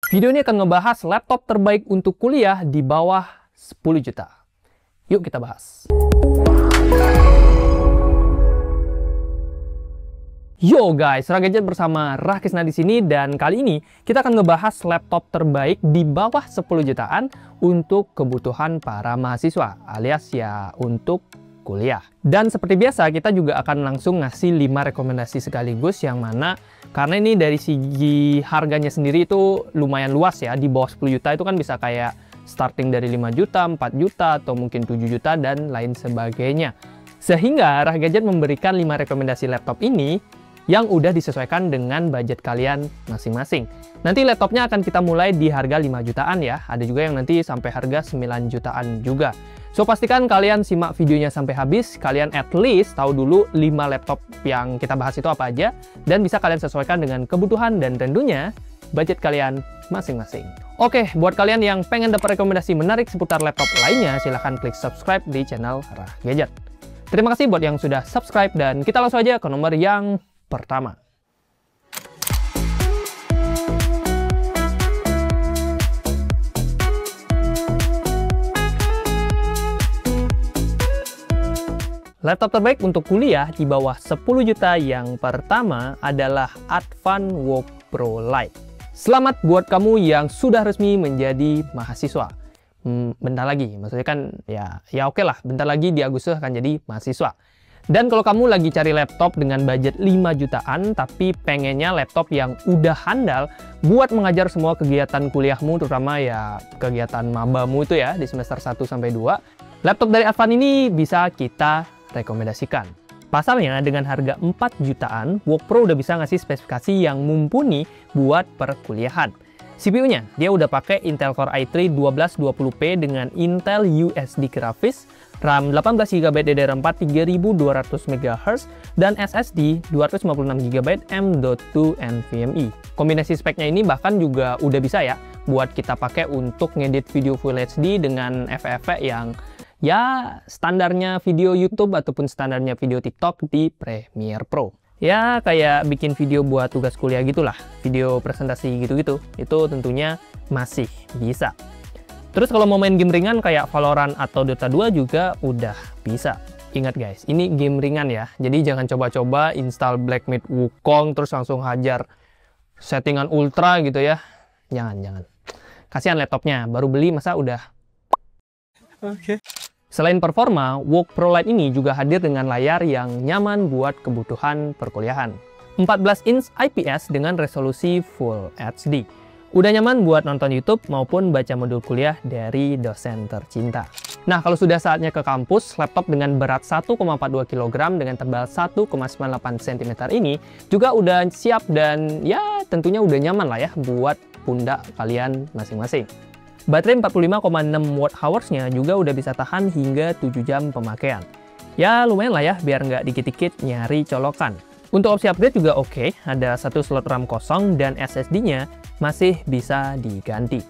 Video ini akan ngebahas laptop terbaik untuk kuliah di bawah 10 juta. Yuk kita bahas. Yo guys, Ragadget bersama Rakisna di sini, dan kali ini kita akan ngebahas laptop terbaik di bawah 10 jutaan untuk kebutuhan para mahasiswa alias ya untuk kuliah. Dan seperti biasa kita juga akan langsung ngasih 5 rekomendasi sekaligus, yang mana karena ini dari segi harganya sendiri itu lumayan luas ya. Di bawah 10 juta itu kan bisa kayak starting dari 5 juta, 4 juta, atau mungkin 7 juta dan lain sebagainya. Sehingga Ragadget memberikan 5 rekomendasi laptop ini yang udah disesuaikan dengan budget kalian masing-masing. Nanti laptopnya akan kita mulai di harga 5 jutaan ya. Ada juga yang nanti sampai harga 9 jutaan juga. So pastikan kalian simak videonya sampai habis, kalian at least tahu dulu 5 laptop yang kita bahas itu apa aja, dan bisa kalian sesuaikan dengan kebutuhan dan tentunya budget kalian masing-masing. Oke, buat kalian yang pengen dapat rekomendasi menarik seputar laptop lainnya, silahkan klik subscribe di channel Ragadget. Terima kasih buat yang sudah subscribe, dan kita langsung aja ke nomor yang pertama. Laptop terbaik untuk kuliah di bawah 10 juta yang pertama adalah Advan Work Pro Lite. Selamat buat kamu yang sudah resmi menjadi mahasiswa. Bentar lagi, maksudnya kan ya oke lah, bentar lagi di Agustus akan jadi mahasiswa. Dan kalau kamu lagi cari laptop dengan budget 5 jutaan, tapi pengennya laptop yang udah handal buat mengajar semua kegiatan kuliahmu, terutama ya kegiatan mabamu itu ya di semester 1 sampai 2, laptop dari Advan ini bisa kita rekomendasikan. Pasalnya dengan harga 4 jutaan, Work Pro udah bisa ngasih spesifikasi yang mumpuni buat perkuliahan. CPU-nya, dia udah pakai Intel Core i3 1220p dengan Intel USD grafis, RAM 18GB DDR4 3200 MHz, dan SSD 256GB M.2 NVMe. Kombinasi speknya ini bahkan juga udah bisa ya buat kita pakai untuk ngedit video Full HD dengan efek-efek yang ya standarnya video YouTube ataupun standarnya video TikTok di Premiere Pro. Ya kayak bikin video buat tugas kuliah gitulah, video presentasi gitu-gitu, itu tentunya masih bisa. Terus kalau mau main game ringan kayak Valorant atau Dota 2 juga udah bisa. Ingat guys, ini game ringan ya, jadi jangan coba-coba install Black Myth Wukong terus langsung hajar settingan ultra gitu ya. Jangan. Kasihan laptopnya, baru beli masa udah. Oke. Selain performa, Work Pro Lite ini juga hadir dengan layar yang nyaman buat kebutuhan perkuliahan. 14 inch IPS dengan resolusi Full HD. Udah nyaman buat nonton YouTube maupun baca modul kuliah dari dosen tercinta. Nah, kalau sudah saatnya ke kampus, laptop dengan berat 1,42 kg dengan tebal 1,98 cm ini juga udah siap dan ya tentunya udah nyaman lah ya buat pundak kalian masing-masing. Baterai 45,6 Wh-nya juga udah bisa tahan hingga 7 jam pemakaian. Ya lumayan lah ya, biar nggak dikit-dikit nyari colokan. Untuk opsi upgrade juga oke, ada 1 slot RAM kosong dan SSD-nya masih bisa diganti.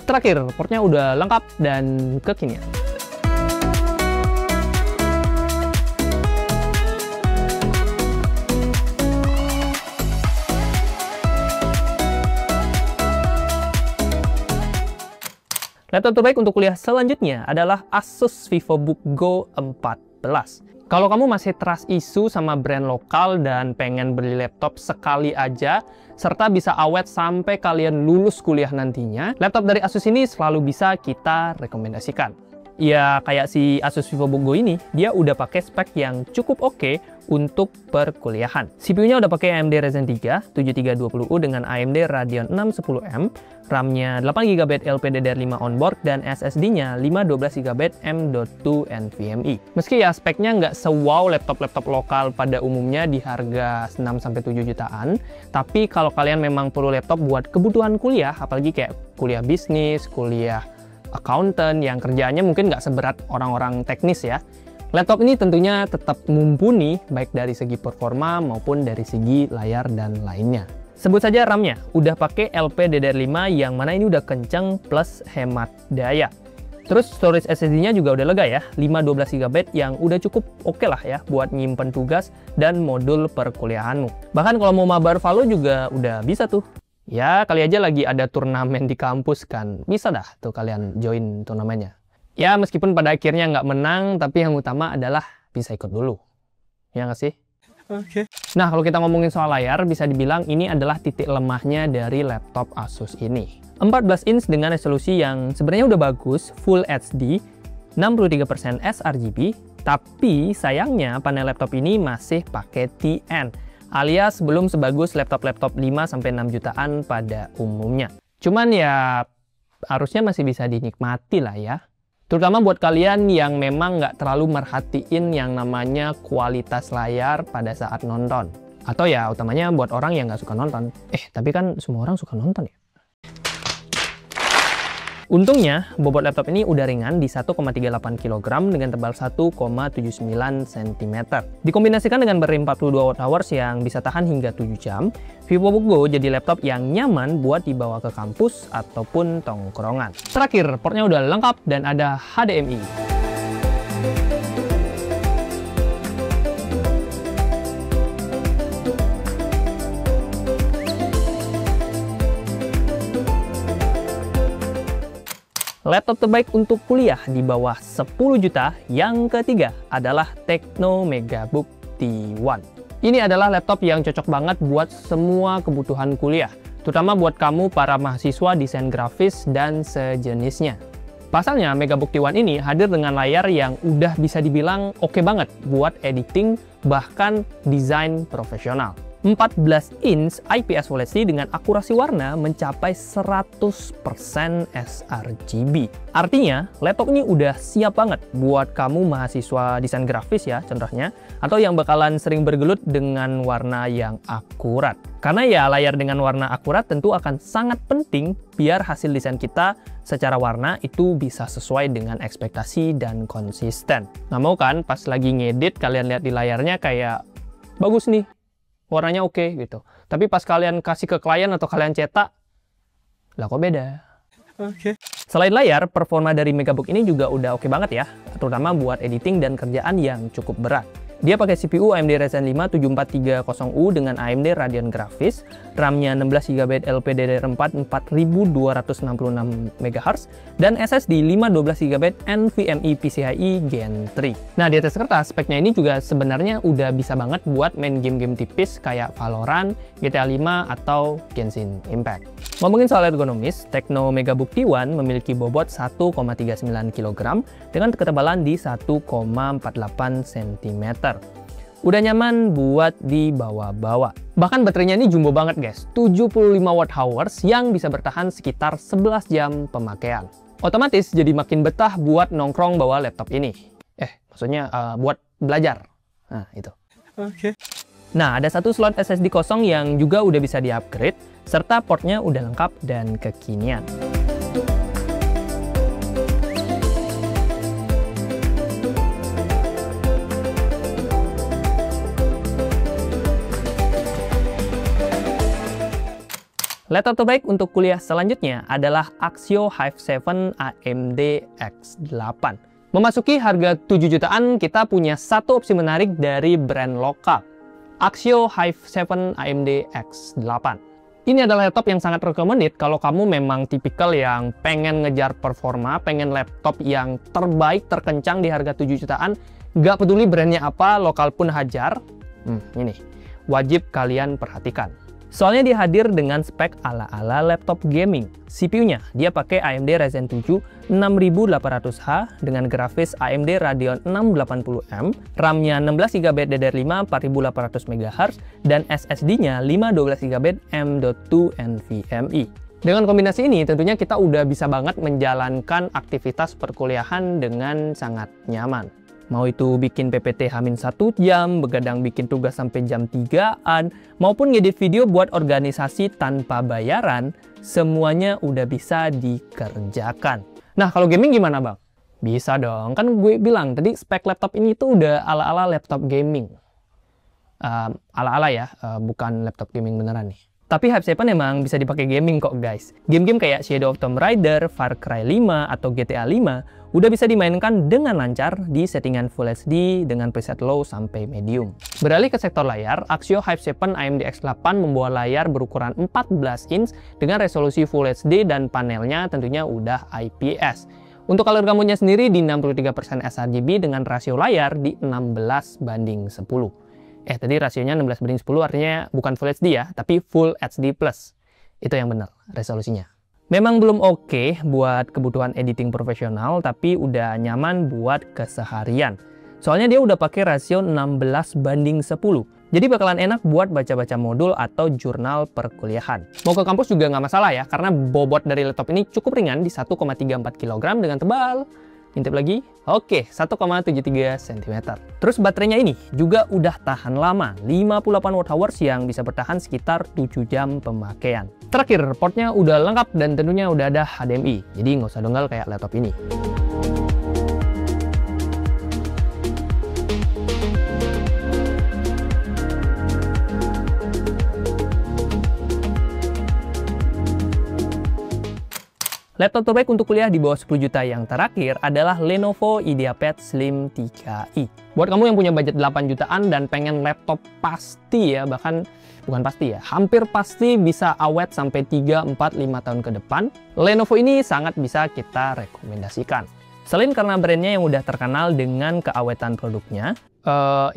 Terakhir, portnya udah lengkap dan kekinian. Laptop terbaik untuk kuliah selanjutnya adalah Asus VivoBook Go 14. Kalau kamu masih trust issue sama brand lokal dan pengen beli laptop sekali aja, serta bisa awet sampai kalian lulus kuliah nantinya, laptop dari Asus ini selalu bisa kita rekomendasikan. Ya kayak si Asus VivoBook Go ini, dia udah pakai spek yang cukup oke untuk perkuliahan. CPU-nya udah pakai AMD Ryzen 3 7320U dengan AMD Radeon 610M, RAM-nya 8GB LPDDR5 onboard, dan SSD-nya 512GB M.2 NVMe. Meski ya speknya nggak se-wow laptop-laptop lokal pada umumnya di harga 6-7 jutaan, tapi kalau kalian memang perlu laptop buat kebutuhan kuliah, apalagi kayak kuliah bisnis, kuliah accountant yang kerjaannya mungkin nggak seberat orang-orang teknis ya, laptop ini tentunya tetap mumpuni baik dari segi performa maupun dari segi layar dan lainnya. Sebut saja RAM-nya, udah pakai LPDDR5 yang mana ini udah kenceng plus hemat daya. Terus storage SSD-nya juga udah lega ya, 512GB yang udah cukup oke lah ya buat nyimpen tugas dan modul perkuliahanmu. Bahkan kalau mau mabar Valo juga udah bisa tuh. Ya, kali aja lagi ada turnamen di kampus kan. Bisa dah tuh kalian join turnamennya. Ya, meskipun pada akhirnya nggak menang, tapi yang utama adalah bisa ikut dulu. Ya nggak sih? Oke. Nah, kalau kita ngomongin soal layar, bisa dibilang ini adalah titik lemahnya dari laptop Asus ini. 14 inch dengan resolusi yang sebenarnya udah bagus, Full HD, 63% sRGB, tapi sayangnya panel laptop ini masih pakai TN, alias belum sebagus laptop-laptop 5-6 jutaan pada umumnya. Cuman ya, harusnya masih bisa dinikmati lah ya. Terutama buat kalian yang memang nggak terlalu merhatiin yang namanya kualitas layar pada saat nonton. Atau ya, utamanya buat orang yang nggak suka nonton. Tapi kan semua orang suka nonton ya. Untungnya, bobot laptop ini udah ringan di 1,38 kg dengan tebal 1,79 cm. Dikombinasikan dengan baterai 42 Wh yang bisa tahan hingga 7 jam, VivoBook Go jadi laptop yang nyaman buat dibawa ke kampus ataupun tongkrongan. Terakhir, portnya udah lengkap dan ada HDMI. Laptop terbaik untuk kuliah di bawah 10 juta yang ketiga adalah Tecno Megabook T1. Ini adalah laptop yang cocok banget buat semua kebutuhan kuliah, terutama buat kamu para mahasiswa desain grafis dan sejenisnya. Pasalnya, Megabook T1 ini hadir dengan layar yang udah bisa dibilang oke banget buat editing, bahkan desain profesional. 14 inch IPS Full HD dengan akurasi warna mencapai 100% sRGB. Artinya, laptop ini udah siap banget buat kamu mahasiswa desain grafis ya contohnya, atau yang bakalan sering bergelut dengan warna yang akurat. Karena ya layar dengan warna akurat tentu akan sangat penting biar hasil desain kita secara warna itu bisa sesuai dengan ekspektasi dan konsisten. Nggak mau kan pas lagi ngedit kalian lihat di layarnya kayak bagus nih, warnanya oke gitu. Tapi pas kalian kasih ke klien atau kalian cetak, lah kok beda. Selain layar, performa dari Megabook ini juga udah oke banget ya, terutama buat editing dan kerjaan yang cukup berat. Dia pakai CPU AMD Ryzen 5 7430U dengan AMD Radeon Graphics, RAM-nya 16GB LPDDR4 4266 MHz, dan SSD 512GB NVMe PCIe Gen 3. Nah, di atas kertas, speknya ini juga sebenarnya udah bisa banget buat main game-game tipis kayak Valorant, GTA 5, atau Genshin Impact. Ngomongin soal ergonomis, Tecno Megabook T1 memiliki bobot 1,39 kg dengan ketebalan di 1,48 cm. Udah nyaman buat dibawa-bawa. Bahkan baterainya ini jumbo banget guys, 75 Wh yang bisa bertahan sekitar 11 jam pemakaian. Otomatis jadi makin betah buat nongkrong bawa laptop ini. Maksudnya buat belajar. Nah, itu. Nah, ada satu slot SSD kosong yang juga udah bisa di-upgrade, serta portnya udah lengkap dan kekinian. Laptop terbaik untuk kuliah selanjutnya adalah Axio Hive 7 AMD X8. Memasuki harga 7 jutaan, kita punya satu opsi menarik dari brand lokal, Axio Hive 7 AMD X8. Ini adalah laptop yang sangat recommended kalau kamu memang tipikal yang pengen ngejar performa, pengen laptop yang terbaik, terkencang di harga 7 jutaan, nggak peduli brandnya apa, lokal pun hajar. Ini wajib kalian perhatikan. Soalnya dia hadir dengan spek ala-ala laptop gaming. CPU-nya dia pakai AMD Ryzen 7 6800H dengan grafis AMD Radeon 680M, RAM-nya 16GB DDR5 4800 MHz, dan SSD-nya 512GB M.2 NVMe. Dengan kombinasi ini tentunya kita udah bisa banget menjalankan aktivitas perkuliahan dengan sangat nyaman. Mau itu bikin PPT H-1 jam, begadang bikin tugas sampai jam 3-an, maupun ngedit video buat organisasi tanpa bayaran, semuanya udah bisa dikerjakan. Nah, kalau gaming gimana bang? Bisa dong, kan gue bilang tadi spek laptop ini tuh udah ala-ala laptop gaming. Ala-ala ya, bukan laptop gaming beneran nih. Tapi Hive 7 emang bisa dipakai gaming kok guys. Game-game kayak Shadow of Tomb Raider, Far Cry 5, atau GTA 5 udah bisa dimainkan dengan lancar di settingan Full HD dengan preset low sampai medium. Beralih ke sektor layar, Axio Hype 7 AMD X8 membawa layar berukuran 14 inch dengan resolusi Full HD dan panelnya tentunya udah IPS. Untuk color gamutnya sendiri di 63% sRGB dengan rasio layar di 16:10. Tadi rasionya 16:10 artinya bukan Full HD ya, tapi Full HD+. Itu yang benar resolusinya. Memang belum oke buat kebutuhan editing profesional, tapi udah nyaman buat keseharian. Soalnya dia udah pakai rasio 16:10. Jadi bakalan enak buat baca-baca modul atau jurnal perkuliahan. Mau ke kampus juga nggak masalah ya, karena bobot dari laptop ini cukup ringan di 1,34 kg dengan tebal. Intip lagi, oke, 1,73 cm. Terus baterainya ini juga udah tahan lama, 58 Wh yang bisa bertahan sekitar 7 jam pemakaian. Terakhir, portnya udah lengkap dan tentunya udah ada HDMI, jadi nggak usah donggal kayak laptop ini. Laptop terbaik untuk kuliah di bawah 10 juta yang terakhir adalah Lenovo IdeaPad Slim 3i. Buat kamu yang punya budget 8 jutaan dan pengen laptop pasti ya, bahkan bukan pasti ya, hampir pasti bisa awet sampai 3, 4, 5 tahun ke depan, Lenovo ini sangat bisa kita rekomendasikan. Selain karena brandnya yang udah terkenal dengan keawetan produknya,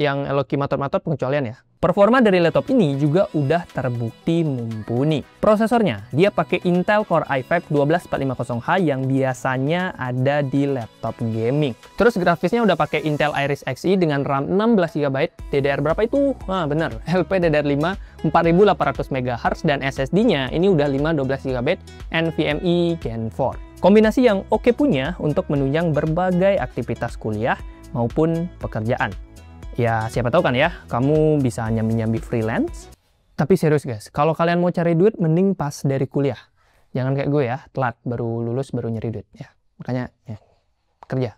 yang Eloki matot-matot pengecualian ya. Performa dari laptop ini juga udah terbukti mumpuni. Prosesornya, dia pakai Intel Core i5 12450H yang biasanya ada di laptop gaming. Terus grafisnya udah pakai Intel Iris Xe dengan RAM 16GB, DDR berapa itu? Bener, LPDDR5 4800 MHz dan SSD-nya ini udah 512GB NVMe Gen 4. Kombinasi yang oke punya untuk menunjang berbagai aktivitas kuliah maupun pekerjaan. Ya, siapa tahu kan ya, kamu bisa nyambi-nyambi freelance. Tapi serius guys, kalau kalian mau cari duit, mending pas dari kuliah. Jangan kayak gue ya, telat, baru lulus, baru nyari duit. Ya, makanya ya, kerja.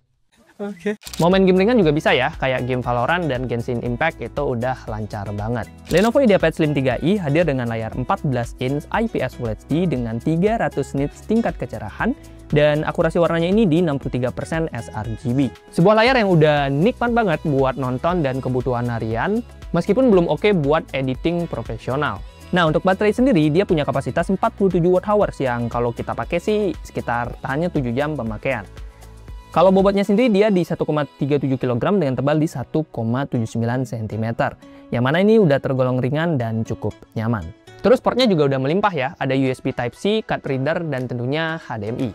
Oke. Mau main game ringan juga bisa ya, kayak game Valorant dan Genshin Impact itu udah lancar banget. Lenovo IdeaPad Slim 3i hadir dengan layar 14 inch IPS Full HD dengan 300 nits tingkat kecerahan, dan akurasi warnanya ini di 63% sRGB. Sebuah layar yang udah nikmat banget buat nonton dan kebutuhan harian, meskipun belum oke buat editing profesional. Nah, untuk baterai sendiri, dia punya kapasitas 47 Wh yang kalau kita pakai sih sekitar tahannya 7 jam pemakaian. Kalau bobotnya sendiri dia di 1,37 kg dengan tebal di 1,79 cm. Yang mana ini udah tergolong ringan dan cukup nyaman. Terus portnya juga udah melimpah ya, ada USB Type-C, card reader, dan tentunya HDMI.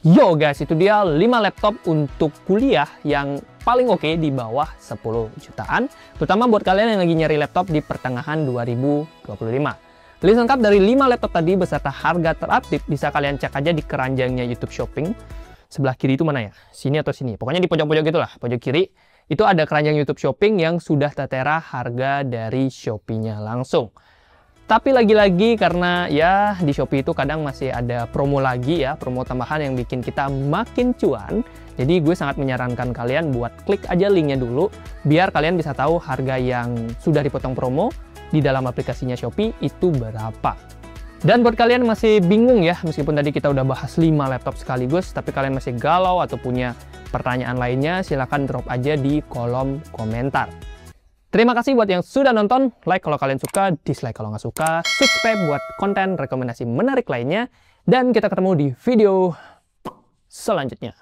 Yo guys, itu dia 5 laptop untuk kuliah yang paling oke di bawah 10 jutaan, terutama buat kalian yang lagi nyari laptop di pertengahan 2025. List lengkap dari 5 laptop tadi beserta harga terupdate bisa kalian cek aja di keranjangnya YouTube Shopping. Sebelah kiri itu mana ya? Sini atau sini? Pokoknya di pojok-pojok gitulah, pojok kiri. Itu ada keranjang YouTube Shopping yang sudah tertera harga dari Shopee-nya langsung. Tapi lagi-lagi karena ya di Shopee itu kadang masih ada promo lagi ya, promo tambahan yang bikin kita makin cuan. Jadi gue sangat menyarankan kalian buat klik aja linknya dulu, biar kalian bisa tahu harga yang sudah dipotong promo di dalam aplikasinya Shopee itu berapa. Dan buat kalian masih bingung ya, meskipun tadi kita udah bahas 5 laptop sekaligus, tapi kalian masih galau atau punya pertanyaan lainnya, silahkan drop aja di kolom komentar. Terima kasih buat yang sudah nonton, like kalau kalian suka, dislike kalau nggak suka, subscribe buat konten rekomendasi menarik lainnya, dan kita ketemu di video selanjutnya.